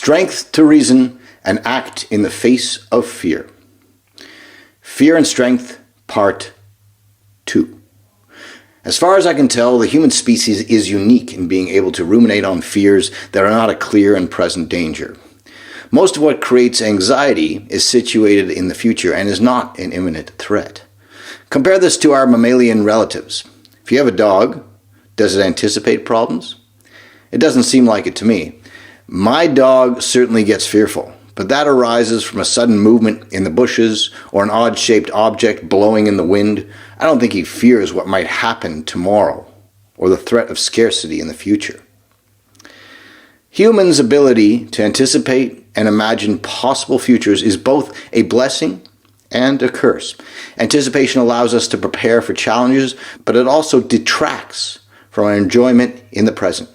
Strength to reason and act in the face of fear. Fear and Strength, Part 2. As far as I can tell, the human species is unique in being able to ruminate on fears that are not a clear and present danger. Most of what creates anxiety is situated in the future and is not an imminent threat. Compare this to our mammalian relatives. If you have a dog, does it anticipate problems? It doesn't seem like it to me. My dog certainly gets fearful, but that arises from a sudden movement in the bushes or an odd-shaped object blowing in the wind. I don't think he fears what might happen tomorrow or the threat of scarcity in the future. Humans' ability to anticipate and imagine possible futures is both a blessing and a curse. Anticipation allows us to prepare for challenges, but it also detracts from our enjoyment in the present.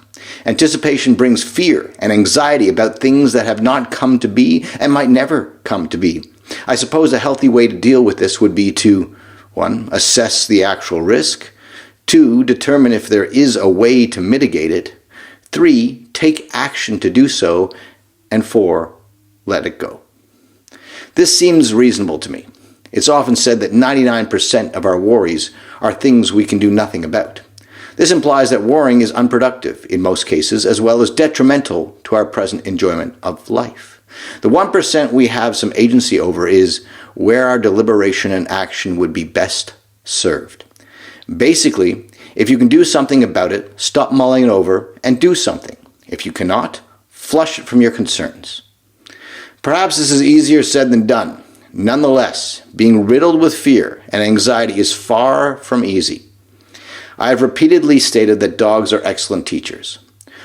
Anticipation brings fear and anxiety about things that have not come to be and might never come to be. I suppose a healthy way to deal with this would be to 1. Assess the actual risk. 2. Determine if there is a way to mitigate it. 3. Take action to do so. And 4. Let it go. This seems reasonable to me. It's often said that 99% of our worries are things we can do nothing about. This implies that worrying is unproductive in most cases, as well as detrimental to our present enjoyment of life. The 1% we have some agency over is where our deliberation and action would be best served. Basically, if you can do something about it, stop mulling it over and do something. If you cannot, flush it from your concerns. Perhaps this is easier said than done. Nonetheless, being riddled with fear and anxiety is far from easy. I have repeatedly stated that dogs are excellent teachers.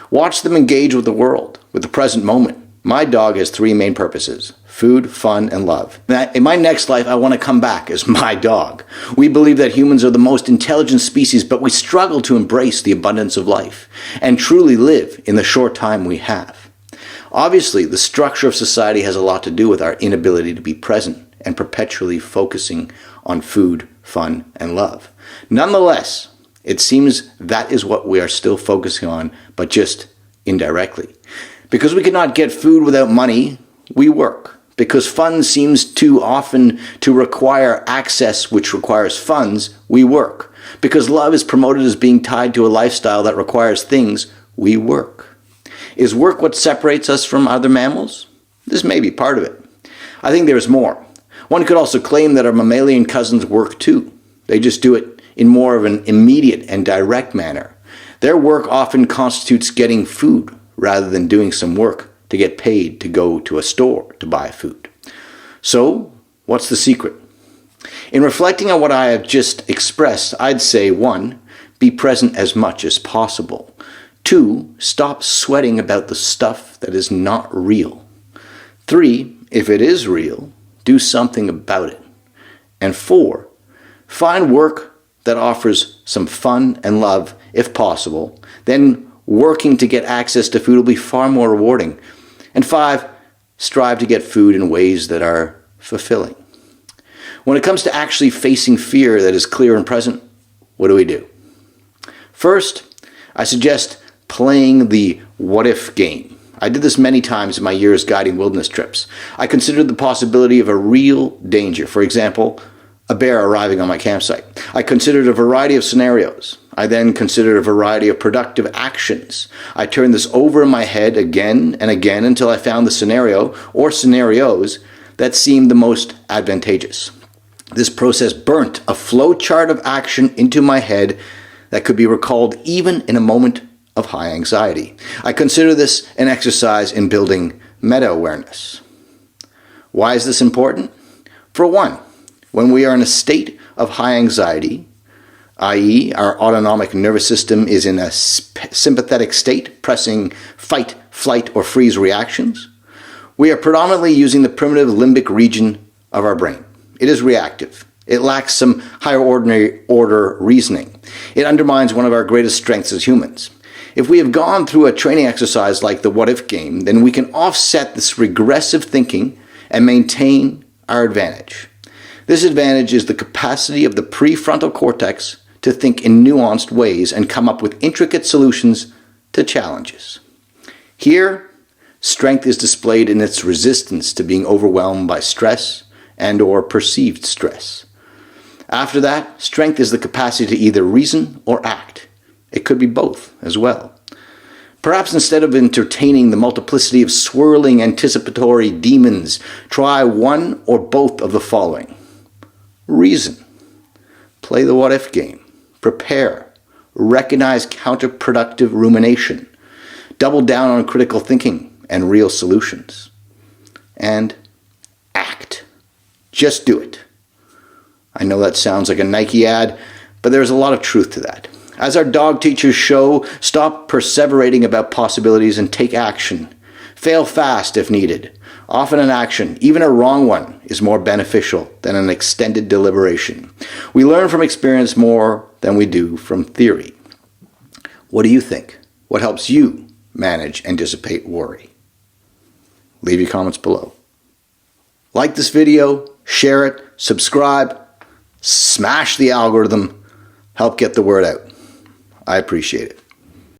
Watch them engage with the world, with the present moment. My dog has 3 main purposes: food, fun, and love. In my next life, I want to come back as my dog. We believe that humans are the most intelligent species, but we struggle to embrace the abundance of life and truly live in the short time we have. Obviously, the structure of society has a lot to do with our inability to be present and perpetually focusing on food, fun, and love. Nonetheless, it seems that is what we are still focusing on, but just indirectly. Because we cannot get food without money, we work. Because fun seems too often to require access which requires funds, we work. Because love is promoted as being tied to a lifestyle that requires things, we work. Is work what separates us from other mammals? This may be part of it. I think there is more. One could also claim that our mammalian cousins work too. They just do it in more of an immediate and direct manner. Their work often constitutes getting food rather than doing some work to get paid to go to a store to buy food. So, what's the secret? In reflecting on what I have just expressed, I'd say 1. Be present as much as possible. 2. Stop sweating about the stuff that is not real. 3. If it is real, do something about it. And 4. Find work that offers some fun and love, if possible. Then working to get access to food will be far more rewarding. And 5, strive to get food in ways that are fulfilling. When it comes to actually facing fear that is clear and present, what do? First, I suggest playing the what-if game. I did this many times in my years guiding wilderness trips. I considered the possibility of a real danger. For example, a bear arriving on my campsite. I considered a variety of scenarios. I then considered a variety of productive actions. I turned this over in my head again and again until I found the scenario or scenarios that seemed the most advantageous. This process burnt a flow chart of action into my head that could be recalled even in a moment of high anxiety. I consider this an exercise in building meta-awareness. Why is this important? For one, when we are in a state of high anxiety, i.e. our autonomic nervous system is in a sympathetic state, pressing fight, flight, or freeze reactions, we are predominantly using the primitive limbic region of our brain. It is reactive. It lacks some higher order reasoning. It undermines one of our greatest strengths as humans. If we have gone through a training exercise like the what-if game, then we can offset this regressive thinking and maintain our advantage. This advantage is the capacity of the prefrontal cortex to think in nuanced ways and come up with intricate solutions to challenges. Here, Strength is displayed in its resistance to being overwhelmed by stress and/or perceived stress. After that, strength is the capacity to either reason or act. It could be both as well. Perhaps instead of entertaining the multiplicity of swirling anticipatory demons, try one or both of the following. Reason. Play the what-if game. Prepare. Recognize counterproductive rumination. Double down on critical thinking and real solutions. And act. Just do it. I know that sounds like a Nike ad, but there's a lot of truth to that. As our dog teachers show, stop perseverating about possibilities and take action. Fail fast if needed. Often an action, even a wrong one, is more beneficial than an extended deliberation. We learn from experience more than we do from theory. What do you think? What helps you manage and dissipate worry? Leave your comments below. Like this video, share it, subscribe, smash the algorithm, help get the word out. I appreciate it.